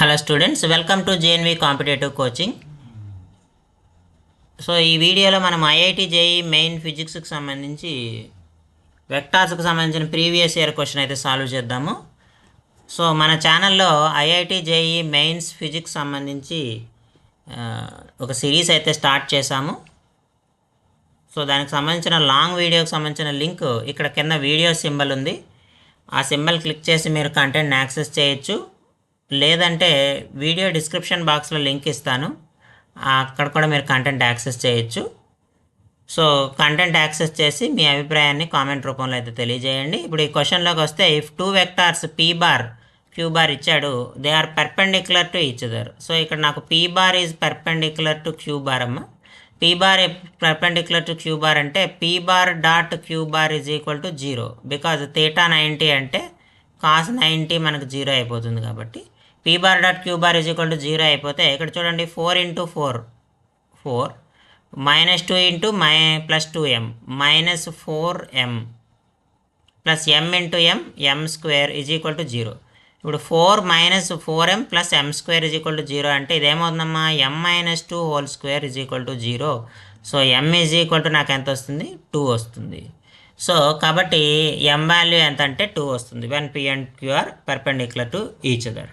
Hello students, welcome to JNV competitive coaching. So ఈ వీడియోలో మనం ఐఐటి జేఈ మెయిన్ ఫిజిక్స్కి సంబంధించి వెక్టార్స్కి సంబంధించిన ప్రీవియస్ ఇయర్ క్వశ్చన్ అయితే సాల్వ్ చేద్దాము. సో మన ఛానల్లో ఐఐటి జేఈ మెయిన్స్ ఫిజిక్స్ సంబంధించి ఒక సిరీస్ అయితే స్టార్ట్ చేశాము. సో దానికి సంబంధించిన లాంగ్ వీడియోకి సంబంధించిన లింక్ ఇక్కడ కింద వీడియో సింబల్ ఉంది. ఆ సింబల్ క్లిక్ చేసి మీరు కంటెంట్ని యాక్సెస్ చేయొచ్చు. లేదంటే వీడియో డిస్క్రిప్షన్ బాక్స్లో లింక్ ఇస్తాను, అక్కడ కూడా మీరు కంటెంట్ యాక్సెస్ చేయొచ్చు. సో కంటెంట్ యాక్సెస్ చేసి మీ అభిప్రాయాన్ని కామెంట్ రూపంలో అయితే తెలియజేయండి. ఇప్పుడు ఈ క్వశ్చన్లోకి వస్తే, if two vectors P bar Q bar ఇచ్చాడు, they are perpendicular to each other. So ఇక్కడ నాకు P bar is perpendicular to Q bar అమ్మ. P bar perpendicular to Q bar అంటే P bar dot Q bar is equal to 0, because theta 90 అంటే cos 90 మనకు 0 అయిపోతుంది. కాబట్టి P bar dot Q bar is equal to 0 అయిపోతే ఇక్కడ చూడండి, 4 × 4 4 -2 × plus 2m -4m plus m × m square is equal to 0. ఇప్పుడు 4 - 4m plus m square is equal to 0 అంటే ఇదేమవుతుందమ్మా, m - 2 whole square is equal to 0. So m is equal to నాకు ఎంత వస్తుంది, 2 వస్తుంది. So కాబట్టి m వాల్యూ ఎంత అంటే 2 వస్తుంది, when p and q are perpendicular to each other.